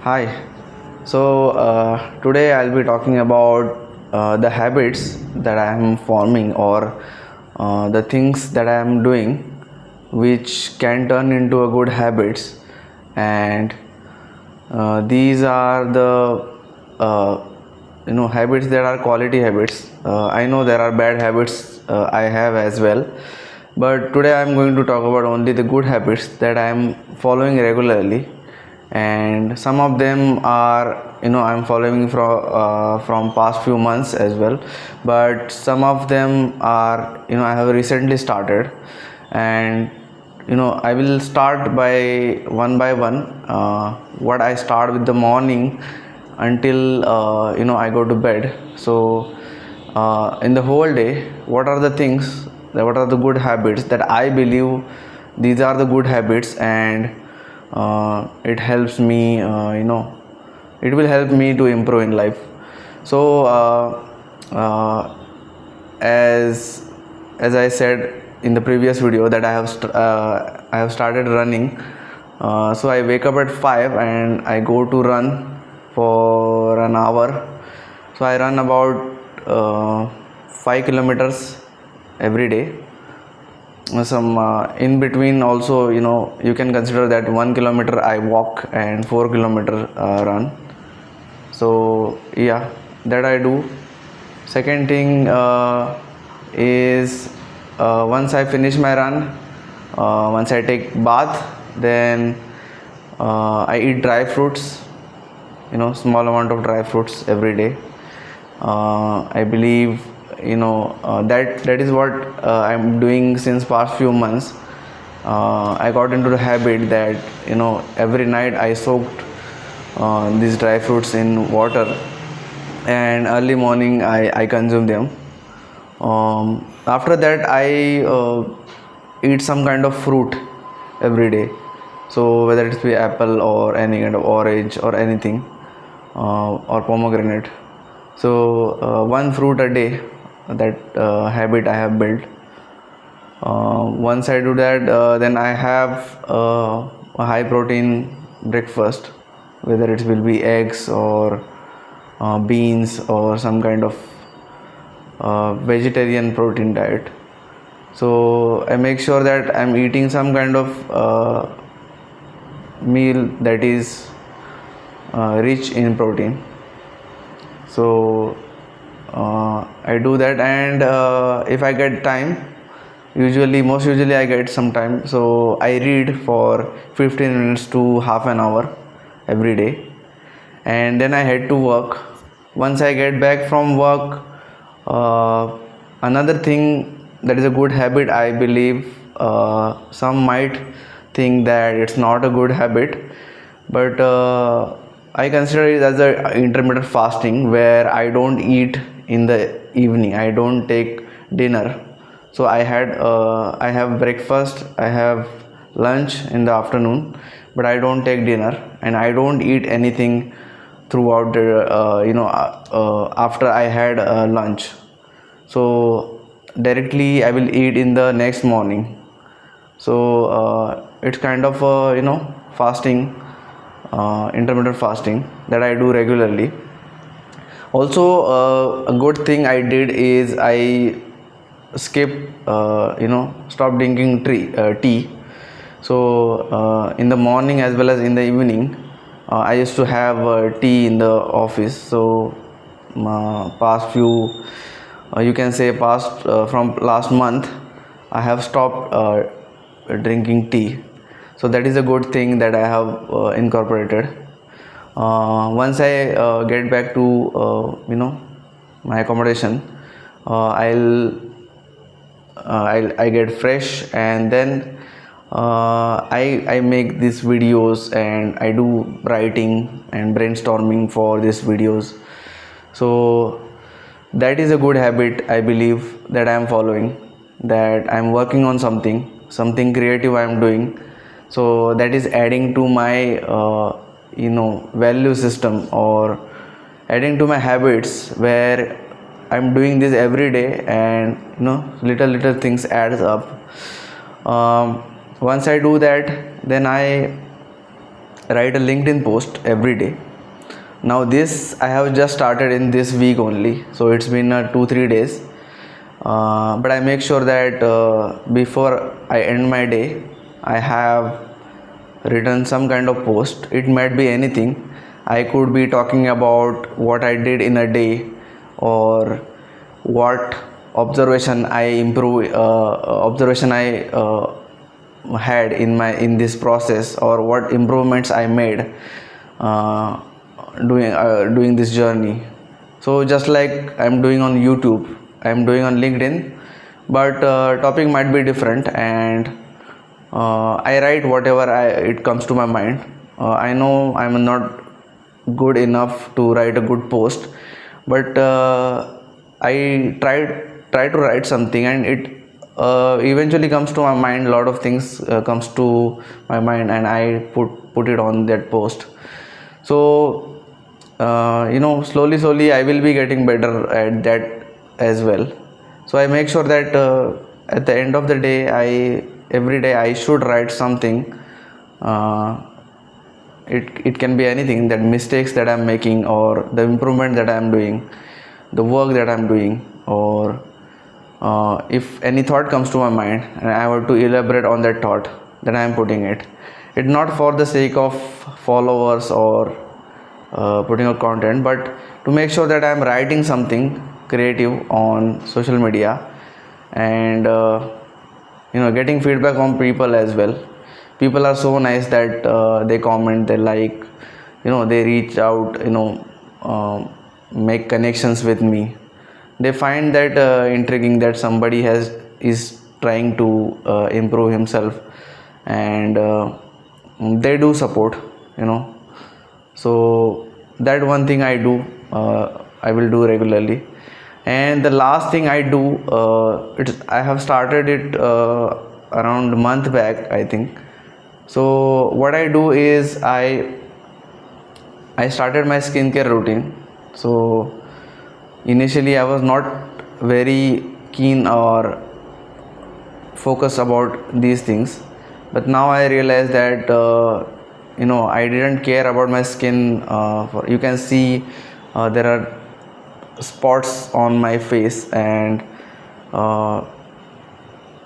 Hi. Today I'll be talking about the habits that I am forming, or the things that I am doing which can turn into a good habits. And these are the habits that are quality habits. I know there are bad habits I have as well, but today I'm going to talk about only the good habits that I am following regularly. And some of them are, I'm following from past few months as well, but some of them are, I have recently started. And I will start by one. What I start with the morning until I go to bed. So in the whole day, what are the things, what are the good habits that I believe these are the good habits, and it helps me, it will help me to improve in life. So as I said in the previous video that I have started running. So I wake up at 5 and I go to run for an hour. So I run about 5 kilometers every day. Some in between also, you can consider that 1 kilometer I walk and 4 kilometer run. So yeah, that I do. Second thing is, once I finish my run, once I take bath, then I eat dry fruits, small amount of dry fruits every day. I believe, that is what I'm doing since past few months. I got into the habit that, every night I soaked these dry fruits in water, and early morning I consume them. After that I eat some kind of fruit every day. So whether it be apple or any kind of orange or anything, or pomegranate. So one fruit a day, that habit I have built. Once I do that, then I have a high protein breakfast, whether it will be eggs or beans or some kind of vegetarian protein diet. So I make sure that I'm eating some kind of meal that is rich in protein. So I do that, and if I get time, most usually I get some time, so I read for 15 minutes to half an hour every day, and then I head to work. Once I get back from work, another thing that is a good habit, I believe some might think that it's not a good habit, but I consider it as a intermittent fasting, where I don't eat in the evening, I don't take dinner. So I have breakfast, I have lunch in the afternoon, but I don't take dinner, and I don't eat anything throughout the after I had lunch. So directly I will eat in the next morning. So it's kind of fasting, intermittent fasting that I do regularly. Also, a good thing I did is I stop drinking tea. So in the morning as well as in the evening, I used to have tea in the office. So past few, you can say past from last month, I have stopped drinking tea. So that is a good thing that I have incorporated. Once I get back to my accommodation, I get fresh, and then I make these videos, and I do writing and brainstorming for these videos. So that is a good habit I believe that I am following, that I am working on something creative I am doing. So that is adding to my value system, or adding to my habits, where I'm doing this every day, and little things adds up. Once I do that, then I write a LinkedIn post every day. Now this I have just started in this week only, so it's been 2-3 days. But I make sure that before I end my day, I have written some kind of post. It might be anything. I could be talking about what I did in a day, or what observation I had in this process, or what improvements I made uh, doing this journey. So just like I'm doing on YouTube, I'm doing on LinkedIn, but topic might be different, and I write whatever it comes to my mind. I know I'm not good enough to write a good post, but I try to write something, and it eventually comes to my mind. A lot of things comes to my mind, and I put it on that post. So slowly I will be getting better at that as well. So I make sure that at the end of the day, every day I should write something. Uh, it can be anything, that mistakes that I'm making, or the improvement that I'm doing, the work that I'm doing, or if any thought comes to my mind and I have to elaborate on that thought, then I am putting it not for the sake of followers or putting out content, but to make sure that I am writing something creative on social media, and getting feedback from people as well. People are so nice that they comment, they like, they reach out, make connections with me. They find that intriguing, that somebody is trying to improve himself, and they do support, you know. So that one thing I will do regularly. And the last thing I do, I have started it around a month back, I think. So what I do is I started my skincare routine. So initially I was not very keen or focused about these things, but now I realize that I didn't care about my skin. You can see there are spots on my face, and uh,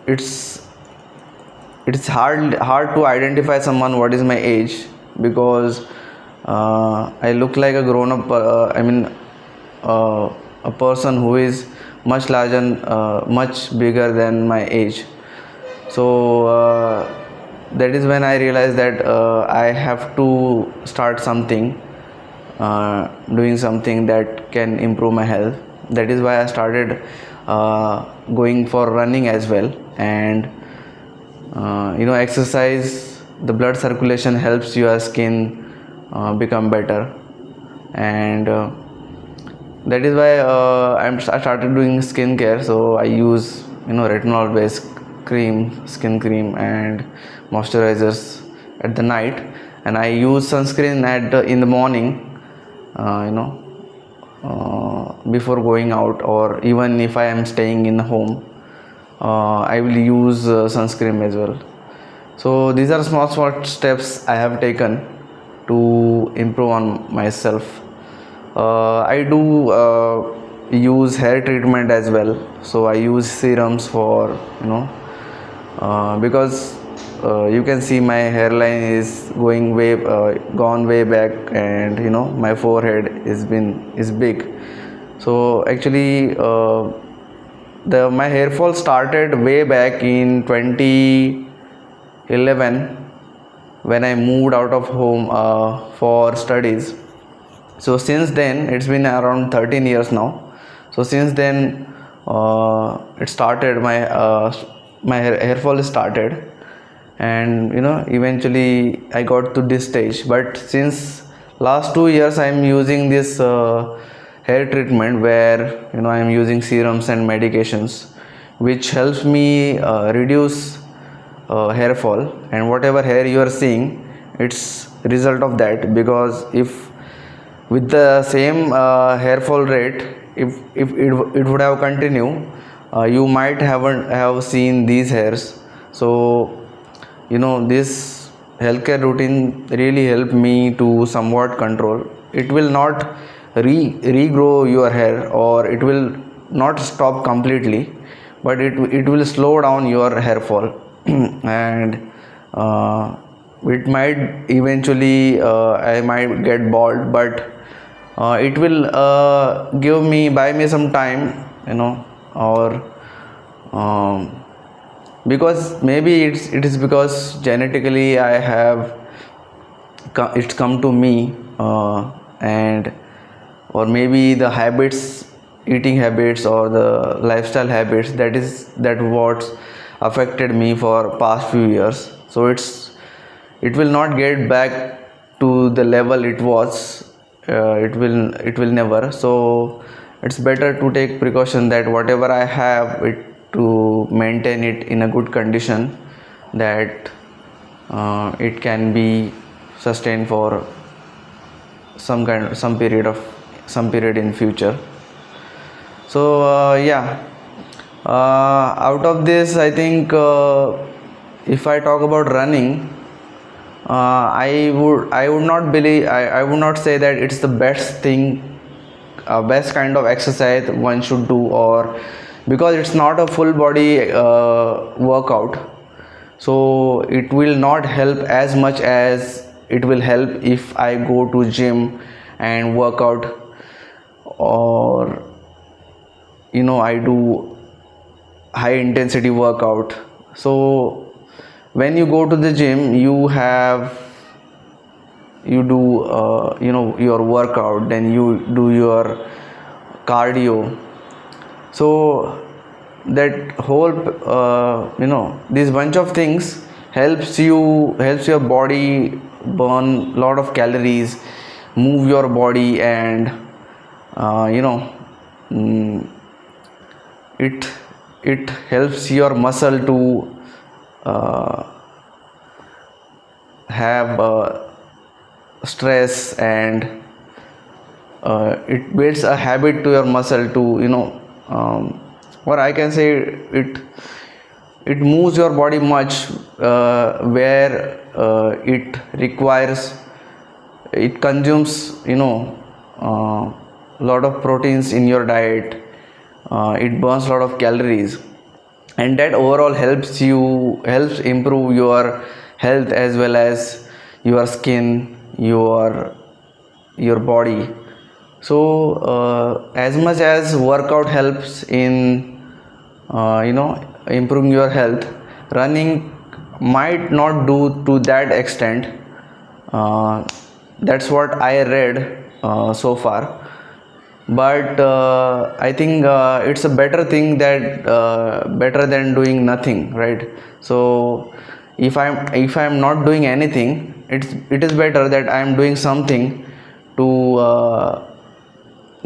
it's it's hard to identify someone what is my age, because I look like a grown up, a person who is much larger, much bigger than my age. So that is when I realized that I have to start something, doing something that can improve my health. That is why I started going for running as well. And exercise, the blood circulation helps your skin become better. And that is why I started doing skincare. So I use retinol based skin cream, and moisturizers at the night, and I use sunscreen in the morning, before going out, or even if I am staying in home, I will use sunscreen as well. So these are small steps I have taken to improve on myself. I do use hair treatment as well. So I use serums for because you can see my hairline is gone way back, and my forehead is big. So actually my hair fall started way back in 2011, when I moved out of home for studies. So since then, it's been around 13 years now. So since then, it started my hair fall started, and eventually I got to this stage. But since last 2 years, I'm using this hair treatment, where I am using serums and medications, which helps me reduce hair fall. And whatever hair you are seeing, it's result of that. Because if with the same hair fall rate, if it would have continued, you might haven't have seen these hairs. So this healthcare routine really helped me to somewhat control. It will not regrow your hair, or it will not stop completely, but it will slow down your hair fall. And it might eventually I might get bald, but it will buy me some time, or um, because maybe it is because genetically I have it's come to me, and or maybe the habits, eating habits or the lifestyle habits, that what's affected me for past few years. So it will not get back to the level it was. It will never. So it's better to take precaution that whatever I have it, to maintain it in a good condition, that it can be sustained for some period in future. So yeah, out of this, I think if I talk about running, I would not believe, I would not say that it's the best thing, best kind of exercise one should do, or because it's not a full body workout, so it will not help as much as it will help if I go to gym and work out, or I do high intensity workout. So when you go to the gym, you do your workout, then you do your cardio. So that whole this bunch of things helps your body burn lot of calories, move your body, and mm, it it helps your muscle to have stress, and it builds a habit to your muscle to or I can say it moves your body much, where it consumes lot of proteins in your diet. It burns a lot of calories, and that overall helps improve your health, as well as your skin, your body. So as much as workout helps in improving your health, running might not do to that extent. uh, that's what I read so far, but I think it's a better than doing nothing, right? So if I'm not doing anything, it is better that I am doing something to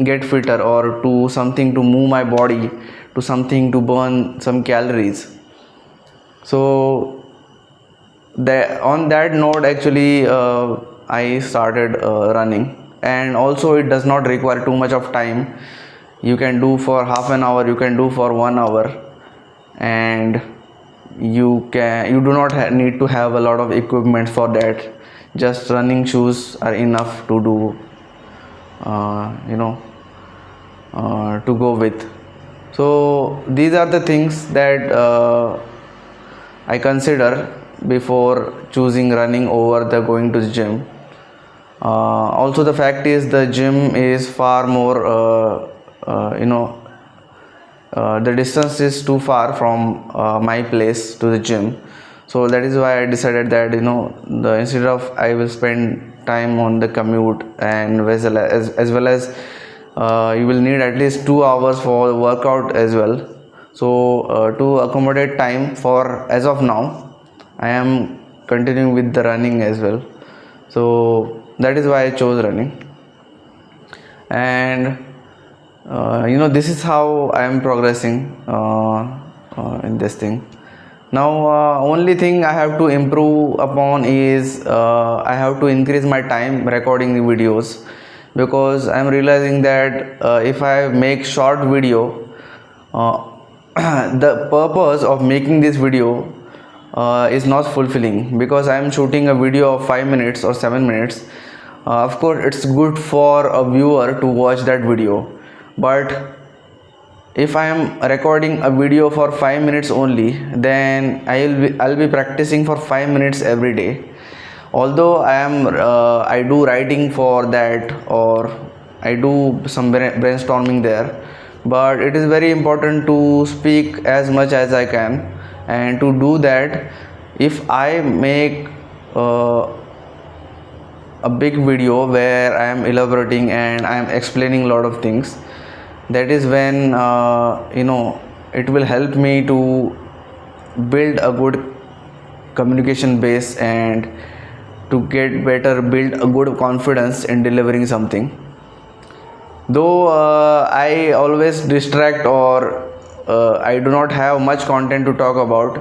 get fitter, or to something to move my body, to something to burn some calories. So on that note, actually, I started running, and also it does not require too much of time. You can do for half an hour, you can do for 1 hour, and you do not need to have a lot of equipment for that. Just running shoes are enough to do, uh, you know to go with. So these are the things that I consider before choosing running over the going to the gym. Also, the fact is the gym is far more, the distance is too far from my place to the gym. So that is why I decided that the instead of I will spend time on the commute, and as well as you will need at least 2 hours for the workout as well. So to accommodate time, for as of now, I am continuing with the running as well. So that is why I chose running. And this is how I am progressing in this thing. Now only thing I have to improve upon is I have to increase my time recording the videos, because I am realizing that if I make short video, the purpose of making this video is not fulfilling, because I am shooting a video of 5 minutes or 7 minutes. Of course it's good for a viewer to watch that video, but if I am recording a video for 5 minutes only, then I'll be practicing for 5 minutes every day. Although I do writing for that, or I do some brainstorming there, but it is very important to speak as much as I can. And to do that, if I make a big video where I am elaborating and I am explaining a lot of things, that is when it will help me to build a good communication base, and to get better, build a good confidence in delivering something. Though I always distract, or I do not have much content to talk about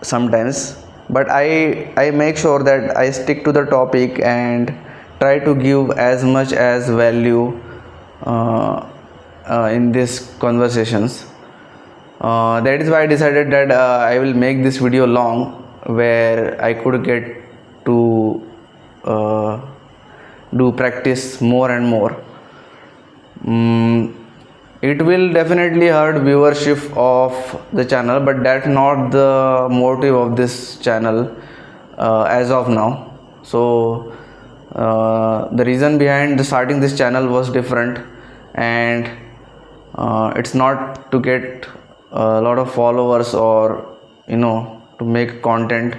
sometimes, but I make sure that I stick to the topic and try to give as much as value in these conversations. That is why I decided that I will make this video long, where I could get to do practice more and more. It will definitely hurt viewership of the channel, but that's not the motive of this channel as of now. So the reason behind starting this channel was different, and it's not to get a lot of followers, or to make content,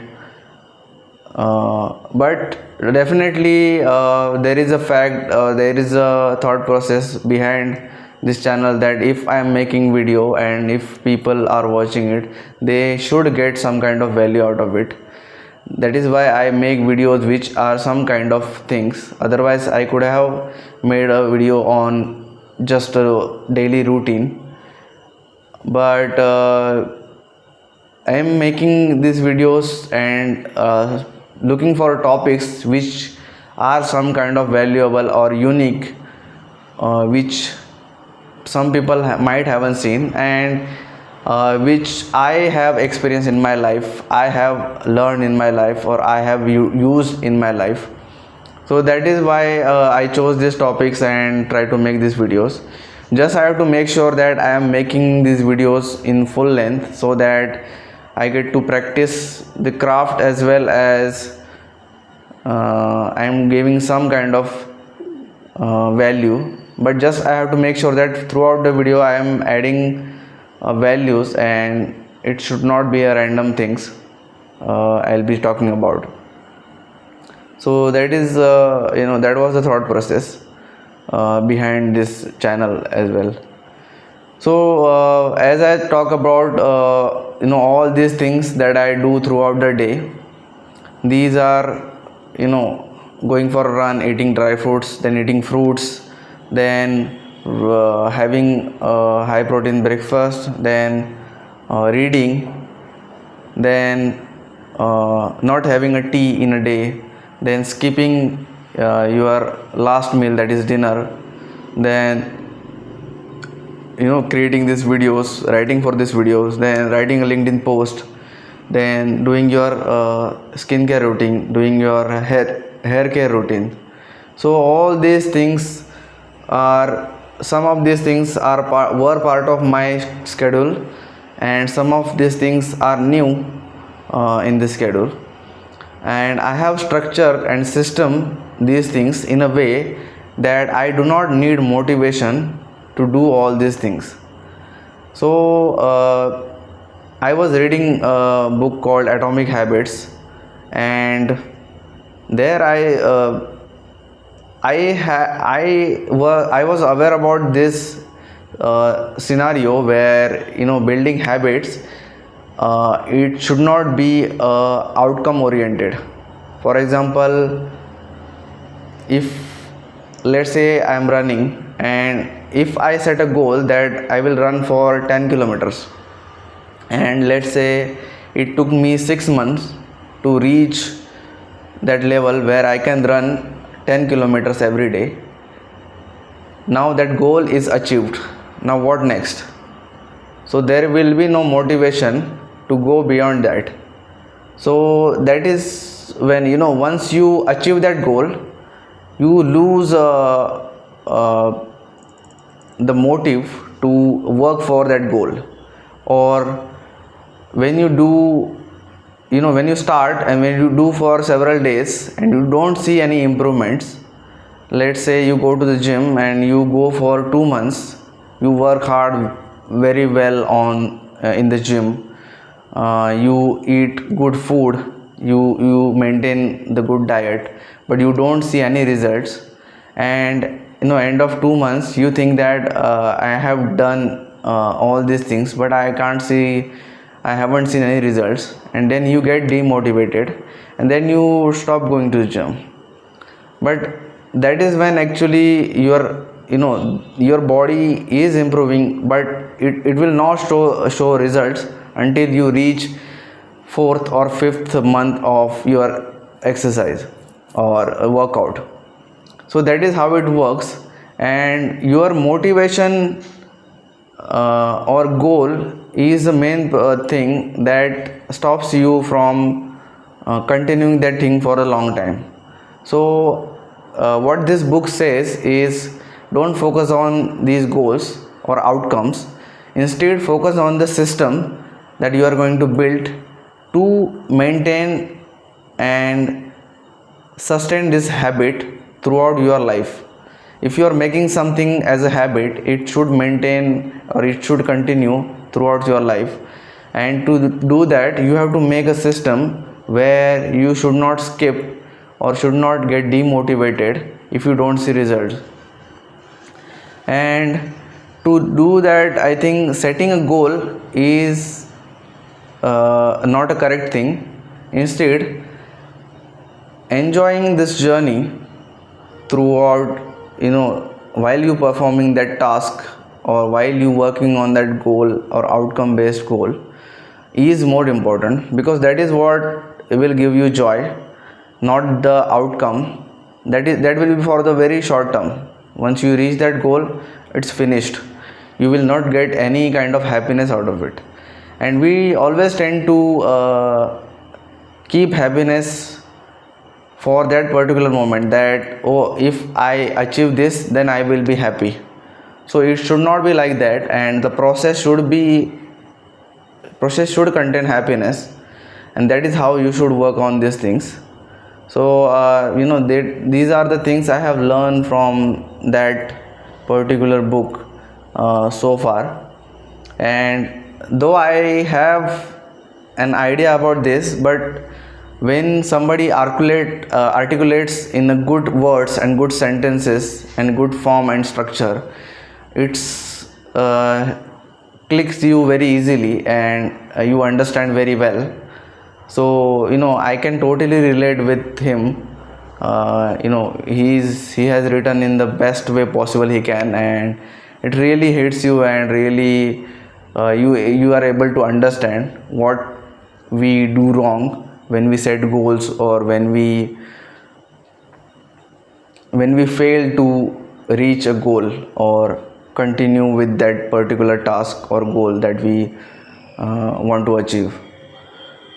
but definitely there is a fact, there is a thought process behind this channel, that if I am making video and if people are watching it, they should get some kind of value out of it. That is why I make videos which are some kind of things. Otherwise I could have made a video on just a daily routine, but I am making these videos and looking for topics which are some kind of valuable or unique, which some people might haven't seen, and which I have experienced in my life, I have learned in my life, or I have used in my life. So that is why I chose these topics and try to make these videos. Just I have to make sure that I am making these videos in full length, so that I get to practice the craft, as well as I am giving some kind of value. But just I have to make sure that throughout the video I am adding values, and it should not be a random things I'll be talking about. So that is that was the thought process behind this channel as well. So as I talk about all these things that I do throughout the day, these are going for a run, eating dry fruits, then eating fruits, then having a high protein breakfast, then reading, then not having a tea in a day, then skipping your last meal, that is dinner, then creating these videos, writing for these videos, then writing a LinkedIn post, then doing your skincare routine, doing your hair care routine. So all these things are, some of these things were part of my schedule, and some of these things are new in this schedule, and I have structured and system these things in a way that I do not need motivation to do all these things. So I was reading a book called Atomic Habits, and there I was aware about this scenario where building habits, it should not be outcome oriented. For example, if let's say I am running, and if I set a goal that I will run for 10 kilometers, and let's say it took me 6 months to reach that level where I can run 10 kilometers every day. Now that goal is achieved. Now what next? So there will be no motivation to go beyond that. So that is when, once you achieve that goal, you lose the motive to work for that goal. Or when you do, when you start and when you do for several days and you don't see any improvements, let's say you go to the gym and you go for 2 months, you work hard very well on in the gym, you eat good food, you maintain the good diet, but you don't see any results. And end of 2 months you think that I have done all these things, but I haven't seen any results, and then you get demotivated and then you stop going to the gym. But that is when actually your body is improving, but it will not show results until you reach fourth or fifth month of your exercise or workout. So that is how it works. And your motivation or goal is the main thing that stops you from continuing that thing for a long time. So what this book says is, don't focus on these goals or outcomes, instead focus on the system that you are going to build to maintain and sustain this habit throughout your life. If you are making something as a habit, it should maintain or it should continue throughout your life. And to do that, you have to make a system where you should not skip or should not get demotivated if you don't see results. And to do that, I think setting a goal is not a correct thing. Instead, enjoying this journey throughout, while you performing that task or while you working on that goal or outcome based goal is more important, because that is what will give you joy, not the outcome. That will be for the very short term. Once you reach that goal, it's finished. You will not get any kind of happiness out of it. And we always tend to keep happiness for that particular moment, that if I achieve this, then I will be happy. So it should not be like that, and the process should contain happiness, and that is how you should work on these things. So these are the things I have learned from that particular book so far. And though I have an idea about this, but when somebody articulates in a good words and good sentences and good form and structure, it's clicks you very easily, and you understand very well. So I can totally relate with him. He has written in the best way possible he can, and it really hits you, and really you are able to understand what we do wrong when we set goals, or when we fail to reach a goal or continue with that particular task or goal that we want to achieve.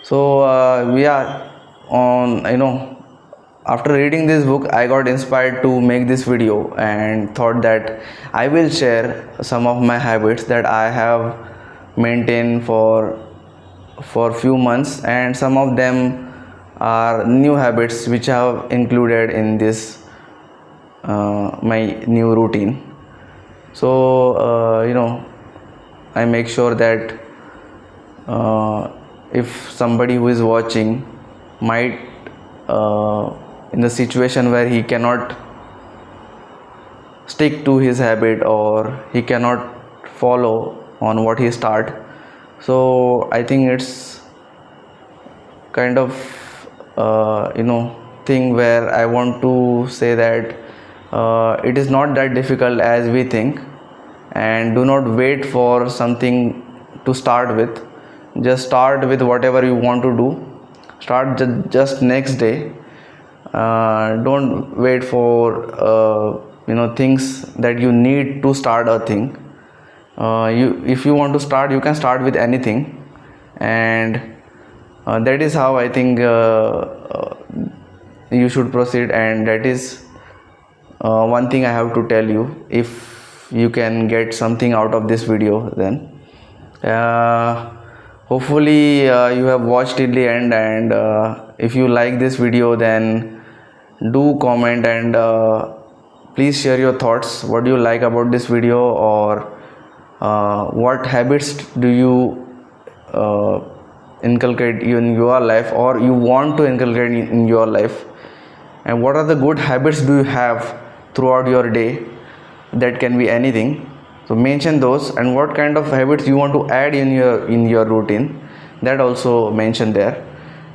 So we are on, after reading this book, I got inspired to make this video and thought that I will share some of my habits that I have maintained for few months, and some of them are new habits which I have included in this my new routine. So I make sure that if somebody who is watching might in the situation where he cannot stick to his habit, or he cannot follow on what he start, so I think it's kind of thing where I want to say that it is not that difficult as we think, and do not wait for something to start with. Just start with whatever you want to do. Start just next day. Don't wait for things that you need to start a thing. If you want to start, you can start with anything, and That is how I think you should proceed, and that is one thing I have to tell you. If you can get something out of this video, then hopefully you have watched till the end, and if you like this video, then do comment, and please share your thoughts. What do you like about this video, or what habits do you inculcate in your life, or you want to inculcate in your life, and what are the good habits do you have throughout your day? That can be anything, so mention those, and what kind of habits you want to add in your routine, that also mention there.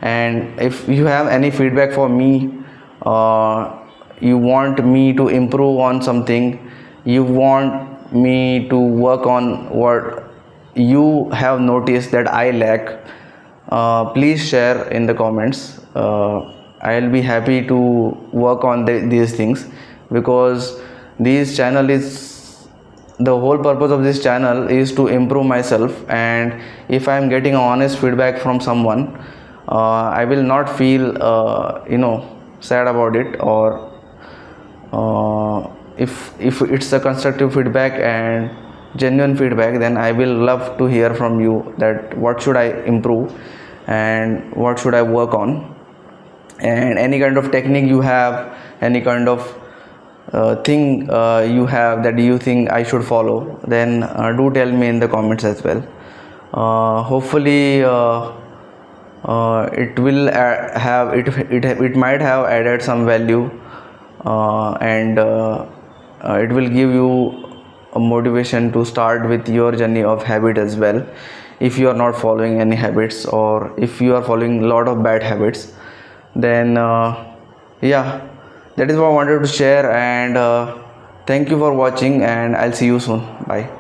And if you have any feedback for me, you want me to improve on something, you want me to work on what you have noticed that I lack, please share in the comments. I'll be happy to work on these things, because this channel is, the whole purpose of this channel is to improve myself, and if I'm getting honest feedback from someone, I will not feel sad about it, or if it's a constructive feedback and genuine feedback, then I will love to hear from you that what should I improve and what should I work on. And any kind of technique you have, any kind of thing you have that you think I should follow, then do tell me in the comments as well. Hopefully it will have it might have added some value, and it will give you a motivation to start with your journey of habit as well, if you are not following any habits, or if you are following a lot of bad habits. Then yeah, that is what I wanted to share, and thank you for watching, and I'll see you soon. Bye.